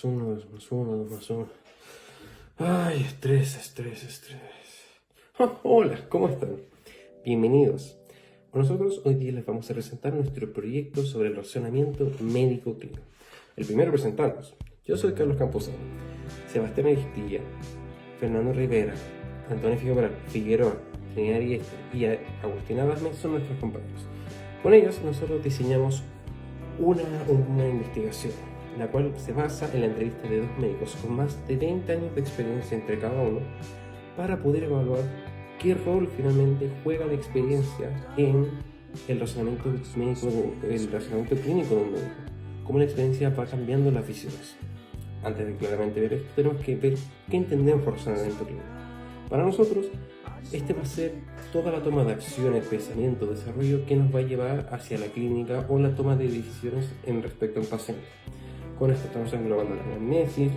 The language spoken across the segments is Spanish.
1, 2 más 1, 2 más 1. Ay, estrés. Hola, ¿cómo están? Bienvenidos. Nosotros hoy día les vamos a presentar nuestro proyecto sobre el razonamiento médico clínico. El primero presentarnos. Yo soy Carlos Camposano, Sebastián Aristilla, Fernando Rivera, Antonio Figueroa, Trinidad Arieste y Agustina Basme son nuestros compañeros. Con ellos nosotros diseñamos una investigación, la cual se basa en la entrevista de dos médicos con más de 20 años de experiencia entre cada uno para poder evaluar qué rol finalmente juega la experiencia en el razonamiento médico, el razonamiento clínico de un médico, cómo la experiencia va cambiando las visiones. Antes de claramente ver esto, tenemos que ver qué entendemos por razonamiento clínico. Para nosotros, este va a ser toda la toma de acciones, pensamiento, desarrollo que nos va a llevar hacia la clínica o la toma de decisiones en respecto al paciente. Con esto estamos englobando la anamnesis,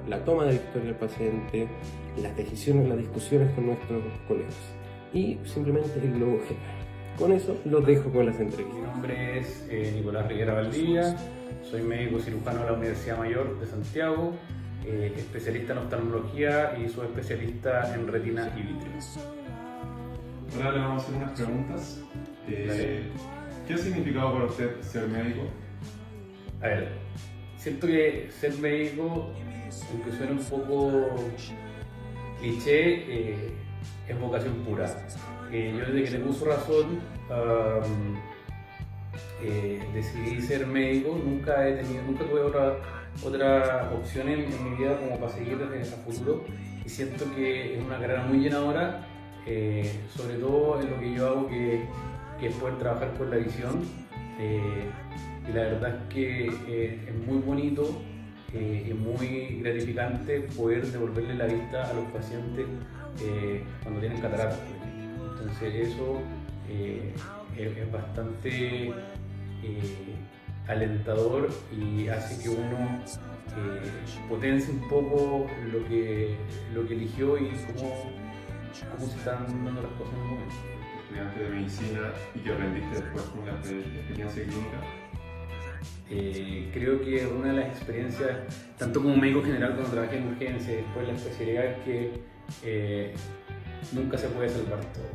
la toma de la historia del paciente, las decisiones, las discusiones con nuestros colegas y simplemente el globo general. Con eso los dejo con las entrevistas. Mi nombre es Nicolás Rivera Valdivia, soy médico cirujano de la Universidad Mayor de Santiago, especialista en oftalmología y subespecialista en retina y vítreo. Ahora le vamos a hacer unas preguntas. ¿Qué ha significado para usted ser médico? A ver, siento que ser médico, aunque suene un poco cliché, es vocación pura. Yo desde que tengo uso razón decidí ser médico, nunca tuve otra opción en mi vida como para seguir a futuro, y siento que es una carrera muy llenadora, sobre todo en lo que yo hago, que es poder trabajar con la visión, y la verdad es que es muy bonito y muy gratificante poder devolverle la vista a los pacientes cuando tienen cataratas, por ejemplo. Entonces eso es bastante alentador y hace que uno potencie un poco lo que eligió y cómo se están dando las cosas en el momento. Estudiante de medicina y que aprendiste después con la experiencia clínica. Creo que una de las experiencias, tanto como médico general cuando trabajé en urgencia y después la especialidad, es que nunca se puede salvar todo,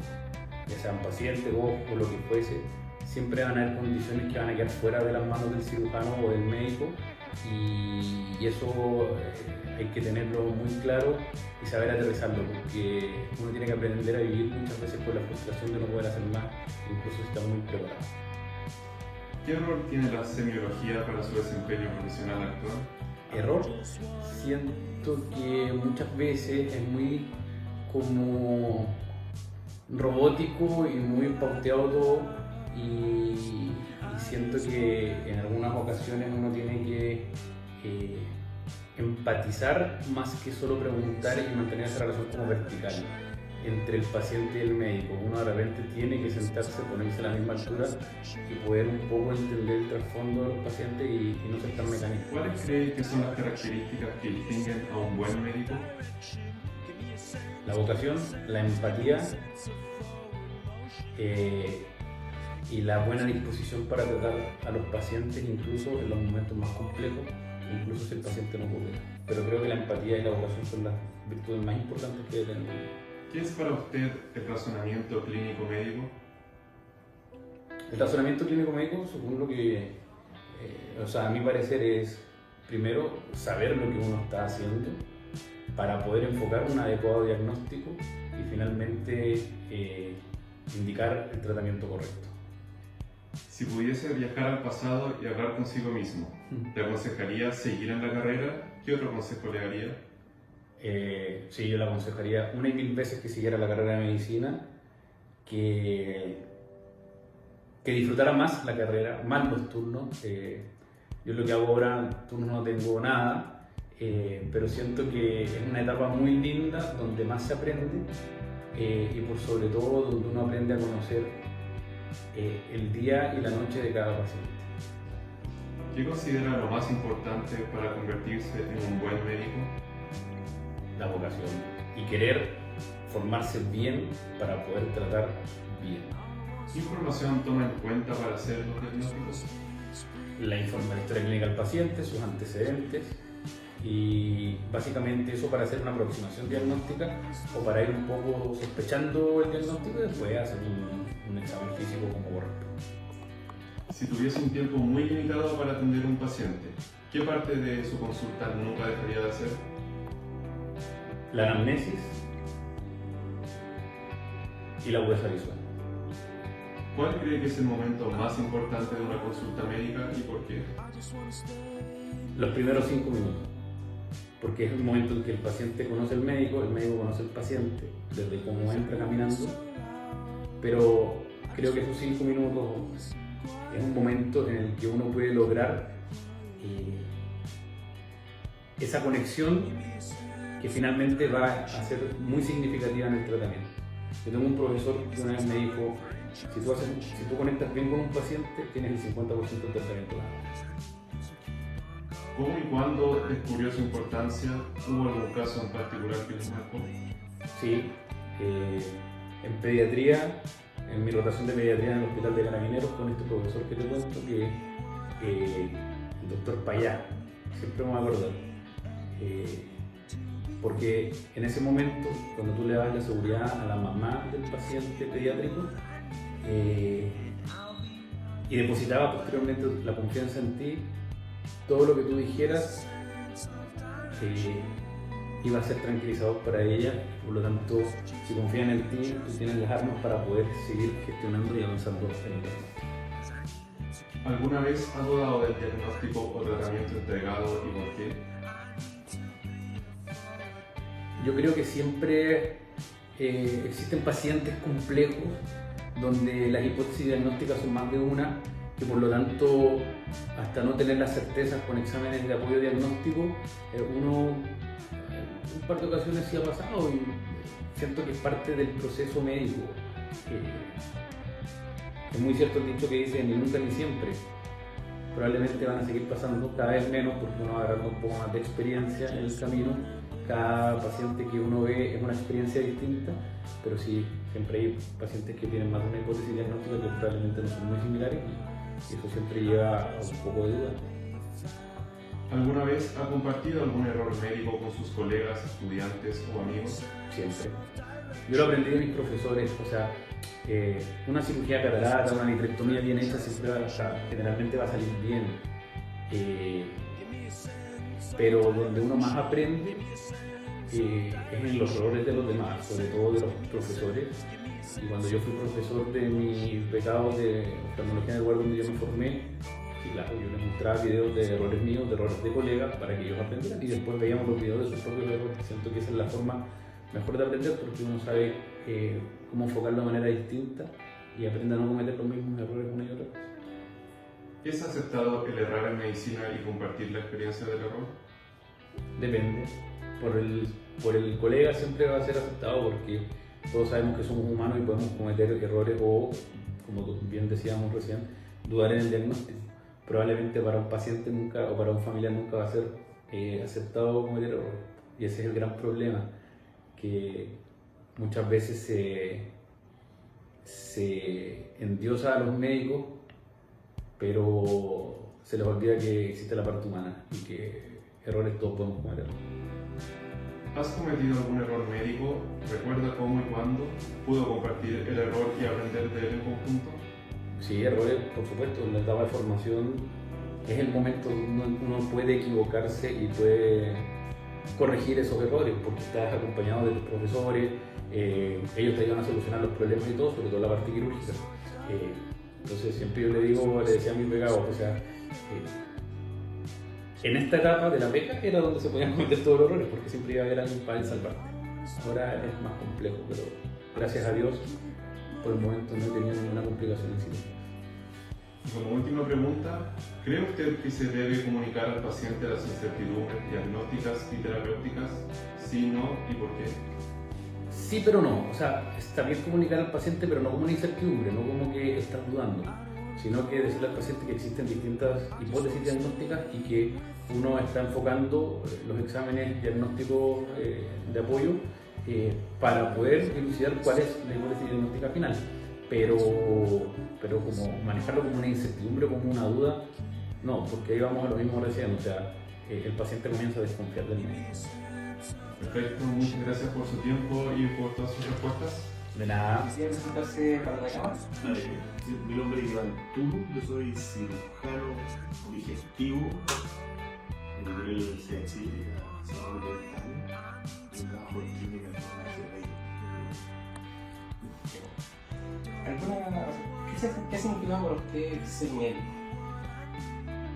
ya sean pacientes o lo que fuese. Siempre van a haber condiciones que van a quedar fuera de las manos del cirujano o del médico, y eso hay que tenerlo muy claro y saber aterrizarlo, porque uno tiene que aprender a vivir muchas veces con la frustración de no poder hacer más, incluso si está muy preparado. ¿Qué rol tiene la semiología para su desempeño profesional actual? Error. Siento que muchas veces es muy como robótico y muy pauteado todo. Y siento que en algunas ocasiones uno tiene que empatizar más que solo preguntar y mantener esa relación como vertical entre el paciente y el médico. Uno de repente tiene que sentarse, ponerse a la misma altura y poder un poco entender el trasfondo de los pacientes y no ser tan mecánico. ¿Cuáles cree que son las características que distinguen a un buen médico? La vocación, la empatía, y la buena disposición para tratar a los pacientes, incluso en los momentos más complejos, incluso si el paciente no coopera. Pero creo que la empatía y la vocación son las virtudes más importantes que debe tener. ¿Qué es para usted el razonamiento clínico médico? El razonamiento clínico médico, según lo que, a mi parecer, es primero saber lo que uno está haciendo para poder enfocar un adecuado diagnóstico y finalmente indicar el tratamiento correcto. Si pudiese viajar al pasado y hablar consigo mismo, ¿le aconsejaría seguir en la carrera? ¿Qué otro consejo le daría? Sí, yo le aconsejaría 1.000 veces que siguiera la carrera de medicina, que disfrutara más la carrera, más los turnos. Yo lo que hago ahora, turnos no tengo nada, pero siento que es una etapa muy linda donde más se aprende, y por sobre todo donde uno aprende a conocer el día y la noche de cada paciente. ¿Qué considera lo más importante para convertirse en un buen médico? La vocación y querer formarse bien para poder tratar bien. ¿Qué información toma en cuenta para hacer los diagnósticos? La historia clínica del paciente, sus antecedentes, Y básicamente eso para hacer una aproximación diagnóstica o para ir un poco sospechando el diagnóstico y después hacer un examen físico como corresponde. Si tuviese un tiempo muy limitado para atender a un paciente, ¿qué parte de su consulta nunca dejaría de hacer? La anamnesis y la agudeza visual. ¿Cuál cree que es el momento más importante de una consulta médica y por qué? Los primeros 5 minutos, porque es el momento en que el paciente conoce al médico, el médico conoce al paciente, desde cómo entra caminando, pero creo que esos 5 minutos es un momento en el que uno puede lograr esa conexión que finalmente va a ser muy significativa en el tratamiento. Yo tengo un profesor que una vez me dijo, si tú conectas bien con un paciente, tienes el 50% del tratamiento ganado. ¿Cómo y cuándo descubrió su importancia? ¿Hubo algún caso en particular que les marcó? Sí, en pediatría, en mi rotación de pediatría en el Hospital de Carabineros, con este profesor que te cuento, que el doctor Payá, siempre me voy a acordar. Porque en ese momento, cuando tú le das la seguridad a la mamá del paciente pediátrico y depositaba posteriormente la confianza en ti, todo lo que tú dijeras iba a ser tranquilizador para ella. Por lo tanto, si confían en ti, tú tienes las armas para poder seguir gestionando y avanzando en el diagnóstico. ¿Alguna vez ha dudado del diagnóstico o tratamiento entregado y por qué? Yo creo que siempre existen pacientes complejos donde las hipótesis diagnósticas son más de una, que por lo tanto, hasta no tener las certezas con exámenes de apoyo diagnóstico, uno en un par de ocasiones sí ha pasado y siento que es parte del proceso médico. Es muy cierto el dicho que dice ni nunca ni siempre. Probablemente van a seguir pasando cada vez menos porque uno va agarrando un poco más de experiencia en el camino. Cada paciente que uno ve es una experiencia distinta, pero sí, siempre hay pacientes que tienen más de una hipótesis diagnóstica que probablemente no son muy similares y eso siempre lleva a un poco de duda. ¿Alguna vez ha compartido algún error médico con sus colegas, estudiantes o amigos? Siempre. Yo lo aprendí de mis profesores, o sea, una cirugía de catarata, una vitrectomía bien hecha siempre generalmente va a salir bien. Pero donde uno más aprende es en los errores de los demás, sobre todo de los profesores. Y cuando yo fui profesor de mis becados de oftalmología en el lugar donde yo me formé, sí, claro, yo les mostraba videos de errores míos, de errores de colegas, para que ellos aprendieran y después veíamos los videos de sus propios errores. Siento que esa es la forma mejor de aprender porque uno sabe cómo enfocarlo de manera distinta y aprende a no cometer los mismos errores una y otra vez. ¿Es aceptado el errar en medicina y compartir la experiencia del error? Depende. Por el colega siempre va a ser aceptado porque todos sabemos que somos humanos y podemos cometer errores o, como bien decíamos recién, dudar en el diagnóstico. Probablemente para un paciente nunca o para un familiar nunca va a ser aceptado cometer errores. Y ese es el gran problema, que muchas veces se endiosa a los médicos, pero se les olvida que existe la parte humana y que errores todos podemos cometer. ¿Has cometido algún error médico? ¿Recuerda cómo y cuándo pudo compartir el error y aprender de él en conjunto? Sí, errores, por supuesto. En la etapa de formación es el momento donde uno puede equivocarse y puede corregir esos errores porque estás acompañado de tus profesores, ellos te ayudan a solucionar los problemas y todo, sobre todo la parte quirúrgica. Entonces siempre yo le decía a mis becados, o sea, en esta etapa de la beca era donde se podían cometer todos los errores porque siempre iba a haber alguien para salvarte. Ahora es más complejo, pero gracias a Dios por el momento no he tenido ninguna complicación en sí. Y como última pregunta, ¿cree usted que se debe comunicar al paciente las incertidumbres diagnósticas y terapéuticas? Sí, no, ¿y por qué? Sí, pero no. O sea, está bien comunicar al paciente, pero no como una incertidumbre, no como que estás dudando, sino que decirle al paciente que existen distintas hipótesis diagnósticas y que uno está enfocando los exámenes diagnósticos de apoyo para poder dilucidar cuál es la hipótesis diagnóstica final. Pero como manejarlo como una incertidumbre, como una duda, no, porque ahí vamos a lo mismo recién. O sea, el paciente comienza a desconfiar del médico. Perfecto, muchas gracias por su tiempo y por todas sus respuestas. De nada. ¿Quieren presentarse para la cámara? Mi nombre es Iván Turu, yo soy cirujano digestivo en la Universidad de Chile, hace más de 20 años, y trabajo en clínica de farmacia de ¿Qué significa para usted ser médico?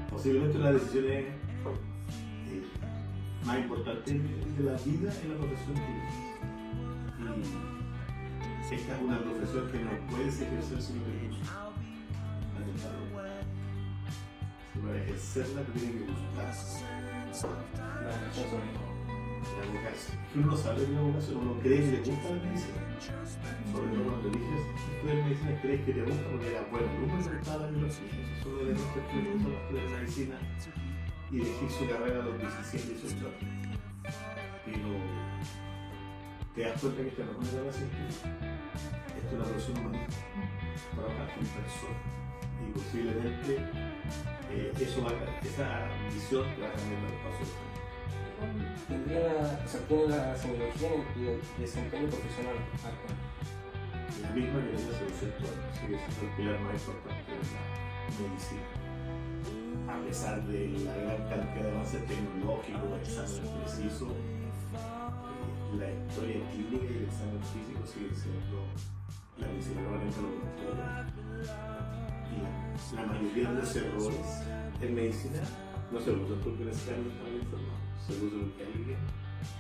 Posiblemente las decisiones más importantes de la vida en la profesión que y esta es una profesión que no puedes ejercer sin recursos. Si para ejercerla te tiene que gustar. La vocación sobre todo. La vocación. Uno no sabe de la vocación, uno cree que le gusta la medicina. Sobre todo cuando eliges estudiar medicina, crees que te gusta porque era bueno. Nunca te gustaba la biología. Esos son los elementos que le gustan los estudiar medicina y elegir su carrera a los 17, 18 años. Pero te das cuenta que esta no es una carrera científica. Esto es una profesión humanista. Trabajar con personas. Y posiblemente esa visión te va a cambiar el paso. Tiene la semiología en tu desempeño profesional actual. La misma que tenía hace 200 años, sigue siendo el pilar más importante de la medicina. A pesar de la gran cantidad de avances tecnológicos, exámenes precisos, la historia clínica y el examen físico sigue siendo la principal herramienta de los doctores. Y la mayoría de los errores en medicina no se usan porque necesitan estar informados, se usan porque alguien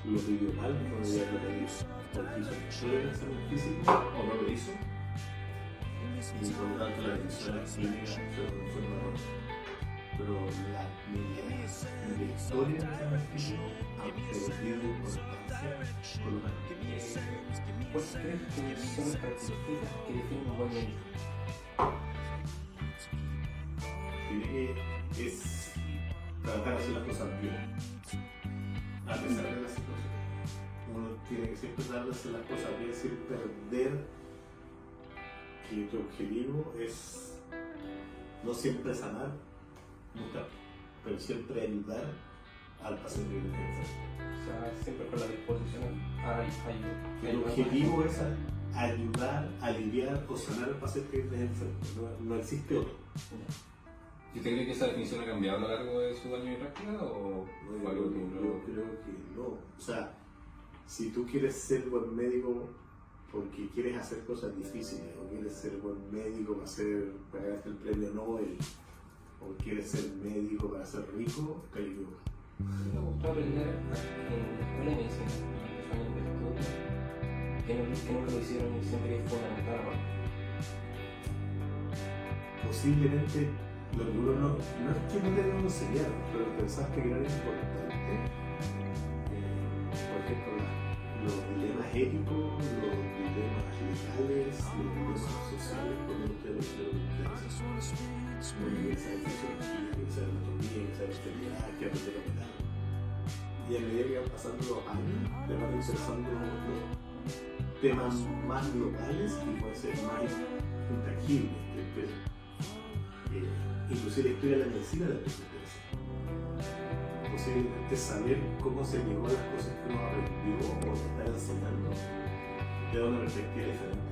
lo vivió mal cuando ya lo hizo. Porque hizo solo el examen físico o no lo hizo. Y por lo tanto las decisiones clínicas son errores. Pero la historia del examen físico ha perdido importancia por lo menos. ¿Cuáles crees que son las características que definen un buen médico? Diré que es tratar de hacer las cosas bien, a pesar de la situación. Uno tiene que siempre tratar de hacer las cosas bien sin perder que tu objetivo es no siempre sanar, nunca, pero siempre ayudar al paciente que está enfermo. O sea, siempre con la disposición a ayudar. El objetivo es ayudar, aliviar o sanar al paciente que está enfermo, no existe otro. ¿Y usted cree que esa definición ha cambiado a lo largo de su año de práctica o Yo algo que creo que no. O sea, si tú quieres ser buen médico porque quieres hacer cosas difíciles, o quieres ser buen médico para ganarte el premio Nobel, o quieres ser médico para ser rico, te equivocas. Me gustó aprender en la escuela de medicina, en los años de estudio, que no lo hicieron y siempre es fundamental aparte. Posiblemente lo que uno no es que no te lo enseñaron, pero pensaste que era importante. Por ejemplo, los dilemas éticos, los dilemas legales, los dilemas sociales, cuando ustedes lo interesan. Uno quiere saber fisiología, quiere saber anatomía, quiere saber enfermedad, quiere aprender a operar. Y a medida que van pasando los años, te van interesando los temas más globales y pueden ser más intangibles. Inclusive la historia de la medicina de los interesa. Posiblemente saber cómo se llegó a las cosas que uno aprendió o te está enseñando te da una perspectiva diferente.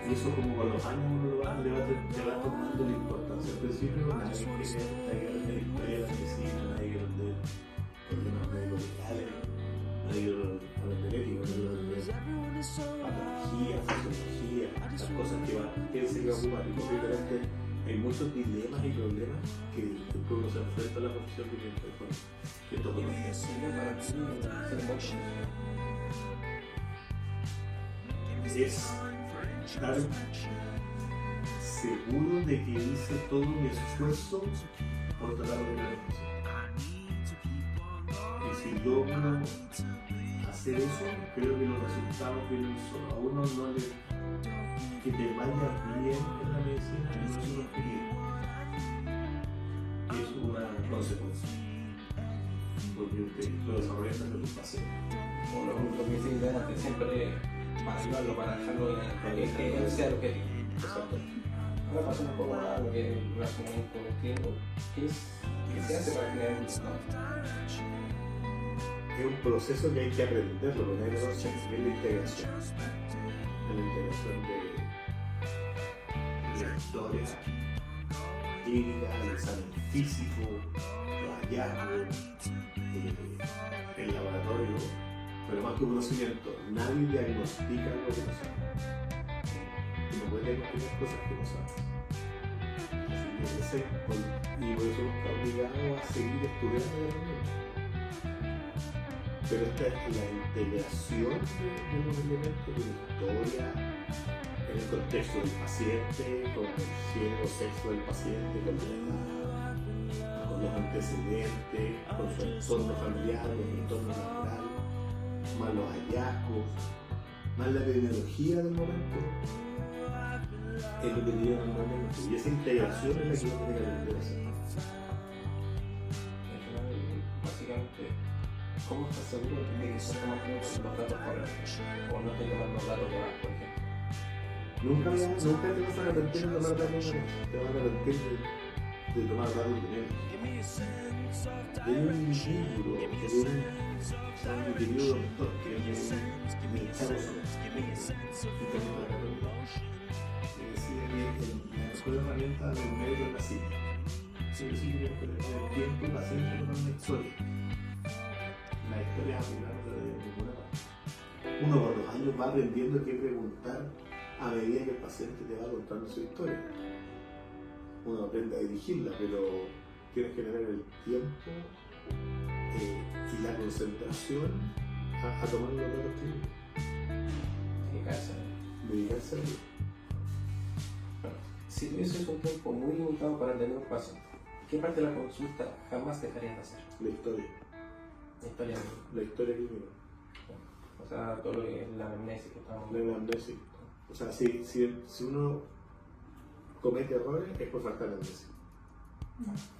Y eso como con los años uno te va tomando la importancia. Al principio nadie quería aprender historia de la medicina, nadie quería aprender problemas médicos legales, nadie quería aprender ética, nadie quería aprender patología, fisiología, las cosas que él se iba a ocupar. Y posiblemente hay muchos dilemas y problemas que después uno se enfrenta a la profesión que tiene que ver con estos conocimientos. Es estar seguro de que hice todo mi esfuerzo por tratar de la profesión. Y si logro hacer eso, creo que los resultados vienen solo. A uno no le... que te vaya bien en la medicina no es un objetivo, es una consecuencia, porque lo desarrollas de tu paciente. O lo que se intenta siempre para ayudarlo, para dejarlo que sea lo que exacto. Ahora pasando un poco a lo que es el relacionamiento clínico, ¿qué es ¿Qué se hace para generar un diagnóstico? Es un proceso que hay que aprenderlo, porque hay que conocer es la integración. La integración de la historia clínica, el examen físico, los hallazgos, el laboratorio, pero más que conocimiento, nadie diagnostica lo que no sabe. Tú no puedes diagnosticar cosas que no sabes. Así que y por eso uno está obligado a seguir estudiando y aprendiendo. Pero esta es la integración de los elementos de la historia en el contexto del paciente, con el género, sexo del paciente, con los antecedentes, con su entorno familiar, con su entorno laboral, más los hallazgos, más la epidemiología del momento, es lo que lleva al momento. Y esa integración es la que uno tiene que aprender a hacer. Básicamente, ¿cómo estás seguro de que se está manteniendo los datos correctos? O no te toman los datos de más, por ejemplo. Nunca te vas a arrepentir de tomar datos de menos, te vas a arrepentir de tomar datos de menos. Hay un libro de mi querido doctor que es mi chavo sobre que decía que la mejor herramienta del médico es la cita. Siempre sí que el tiempo el paciente no es una historia. La historia es aplicable de ninguna parte. Uno con los años va aprendiendo qué preguntar a medida que el paciente te va contando su historia. Uno aprende a dirigirla, pero tienes que tener el tiempo y la concentración a tomar los datos clínicos. Dedicarse a ello. Bueno, si tuvieses un tiempo muy limitado para atender a un paciente, ¿qué parte de la consulta jamás dejarías de hacer? La historia. La historia clínica. O sea, todo lo que es la amnesia que estamos La amnesia. O sea, si uno comete errores es por falta de amnesia.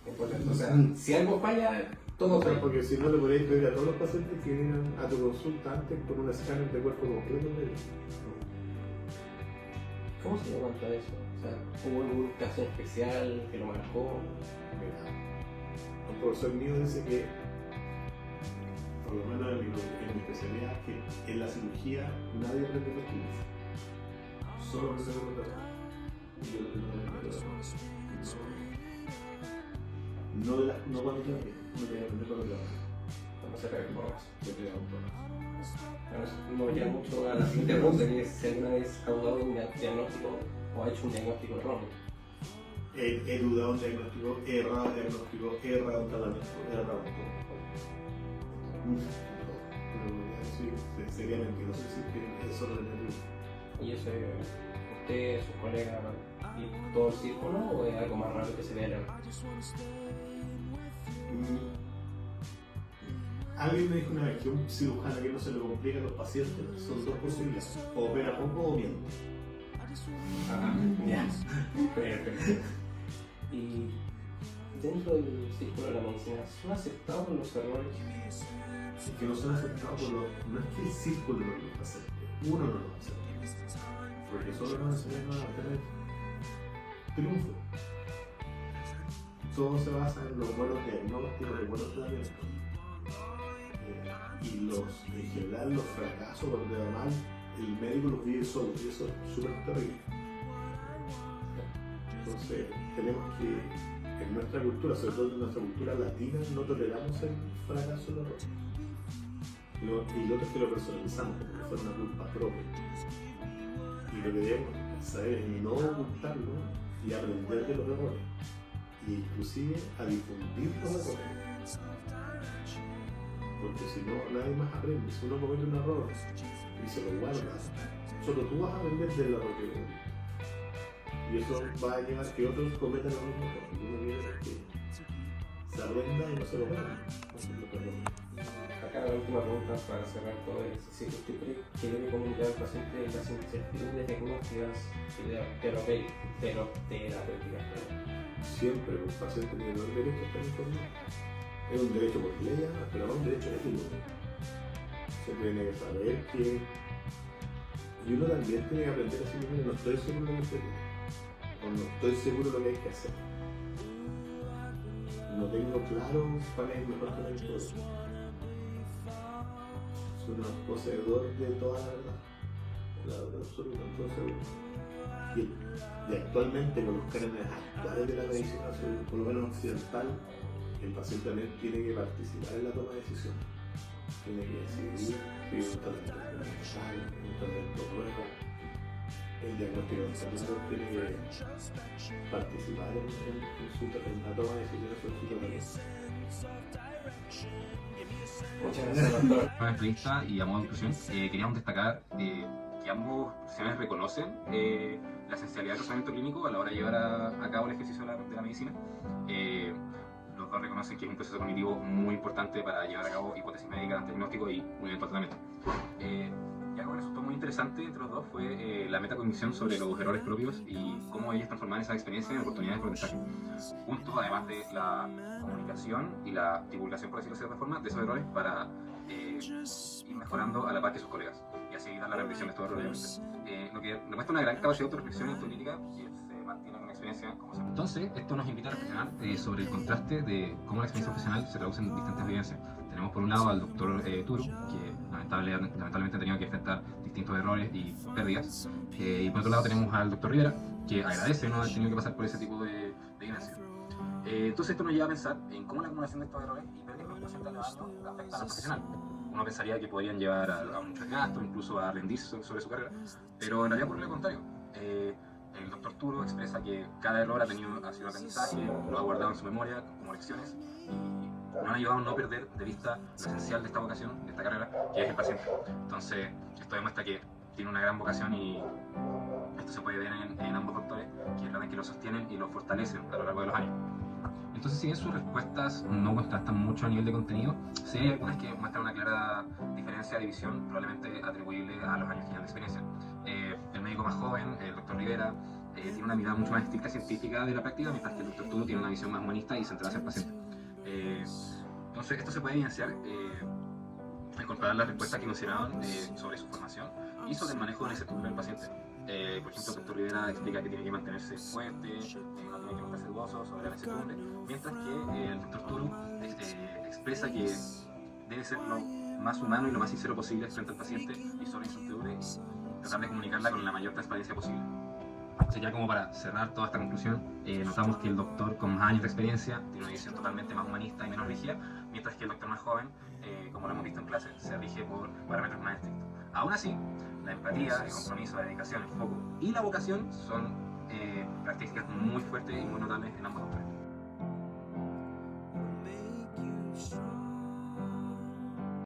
Importante. O sea, si algo falla, todo falla. Porque si no le podéis pedir a todos los pacientes que vienen a tu consulta antes con un escáner de cuerpo completo de ellos. ¿Cómo se dio cuenta de eso? O sea, ¿hubo algún caso especial que lo marcó? Mira, un profesor mío dice que, por lo menos en mi especialidad, que en la cirugía nadie aprende los químicos. Solo aprende los datos. Y yo lo que no aprendo los datos. No cuando te aprende, uno tiene que aprender cuando te aprende. Cuando se pega el borrazo. Te pega un borrazo. Bueno, eso no llega mucho a la siguiente pregunta, que es si alguna vez ha dudado de un diagnóstico o ha hecho un diagnóstico erróneo. He dudado un diagnóstico, he errado un diagnóstico, he errado un tratamiento, he errado todo. Pero sería mentiroso decir que eso no es negativo. ¿Y eso usted, sus colegas y todo el círculo o es algo más raro que se vea en el Alguien me dijo una vez que un cirujano que no se le complica a los pacientes son dos posibilidades: o opera poco o miente. Ya. Perfecto. Y dentro del círculo de la medicina, ¿son aceptados los errores? Que no son aceptados por los. No es que el círculo no los acepte, uno no los acepta. Porque solo nos enseñan a tener triunfo. Todo se basa en los buenos diagnósticos, los buenos tratamientos. Y en general los fracasos cuando te va mal, el médico los vive solo y eso es súper terrible. Entonces tenemos que, en nuestra cultura, sobre todo en nuestra cultura latina, no toleramos el fracaso y el error. Y lo otro es que lo personalizamos como que fuera una culpa propia. Y lo que debemos saber es no ocultarlo y aprender de los errores. Y inclusive a difundir los errores. Porque si no, nadie más aprende. Si uno comete un error y se lo guarda, solo tú vas a aprender del error que cometiste. Y eso va a llevar a que otros cometan lo mismo error. Y uno quiere que se aprenda y no se lo vean. Acá la última pregunta para cerrar todo es si usted cree que debe comunicar al paciente las incertidumbres diagnósticas y terapéuticas. Siempre un paciente tiene el derecho a estar informado. Es un derecho por ley, pero no un derecho ético. Se tiene que saber que. Y uno también tiene que aprender a decir: no estoy seguro de lo que estoy, o no estoy seguro de lo que hay que hacer. no tengo claro cuál es el mejor tratamiento. Soy un poseedor de toda la verdad, la verdad absoluta, entonces, y actualmente con los cánones actuales de la medicina, por lo menos occidental, el paciente también tiene que participar en la toma de decisiones. Tiene que decidir si un tratamiento experimental, un tratamiento nuevo, el diagnóstico de salud tiene que participar en la toma de decisiones sobre su tratamiento. Muchas gracias, doctor. Una entrevista y a modo de conclusión, queríamos destacar que ambos profesionales reconocen la esencialidad del razonamiento clínico a la hora de llevar a cabo el ejercicio de la medicina. Los dos reconocen que es un proceso cognitivo muy importante para llevar a cabo hipótesis médicas, diagnóstico y un eventual tratamiento. Y algo que resultó muy interesante entre los dos fue la metacognición sobre los errores propios y cómo ellos transforman esa experiencia en oportunidades de aprendizaje. Juntos, además de la comunicación y la divulgación, por decirlo de cierta forma, de esos errores para ir mejorando a la par que sus colegas y así evitar la repetición de estos errores. Lo que demuestra una gran capacidad de autorreflexión y autocrítica que se mantiene con la experiencia como se. Entonces, esto nos invita a reflexionar sobre el contraste de cómo la experiencia profesional se traduce en distintas vivencias. Tenemos por un lado al doctor Turo, que lamentablemente ha tenido que enfrentar distintos errores y pérdidas, y por otro lado tenemos al doctor Rivera, que agradece no haber tenido que pasar por ese tipo de vivencias. Entonces esto nos lleva a pensar en cómo la acumulación de estos errores y pérdidas que presentan los años afectan al profesional. Uno pensaría que podrían llevar a mucho desgaste, incluso a rendirse sobre su carrera, pero en realidad por lo contrario. El doctor Turo expresa que cada error ha sido aprendizaje, lo ha guardado en su memoria como lecciones y nos han ayudado a no perder de vista lo esencial de esta vocación, de esta carrera, que es el paciente. Entonces, esto demuestra que tiene una gran vocación y esto se puede ver en ambos doctores, que lo sostienen y lo fortalecen a lo largo de los años. Entonces, si bien sus respuestas no contrastan mucho a nivel de contenido, sí hay algunas que muestran una clara diferencia de visión, probablemente atribuible a los años que llevan de experiencia. El médico más joven, el doctor Rivera, tiene una mirada mucho más estricta científica de la práctica, mientras que el doctor Turo tiene una visión más humanista y centrada hacia el paciente. Entonces, esto se puede evidenciar al comparar las respuestas que mencionaban sobre su formación y sobre el manejo de la incertidumbre del paciente. Por ejemplo, el doctor Rivera explica que tiene que mantenerse fuerte, no tiene que mantenerse dudoso sobre la incertidumbre, mientras que el doctor Turo expresa que debe ser lo más humano y lo más sincero posible frente al paciente y sobre la incertidumbre y tratar de comunicarla con la mayor transparencia posible. Así que ya como para cerrar toda esta conclusión, notamos que el doctor con más años de experiencia tiene una visión totalmente más humanista y menos rígida, mientras que el doctor más joven, como lo hemos visto en clase, se rige por parámetros más estrictos. Aún así, la empatía, el compromiso, la dedicación, el foco y la vocación son características muy fuertes y muy notables en ambos doctores.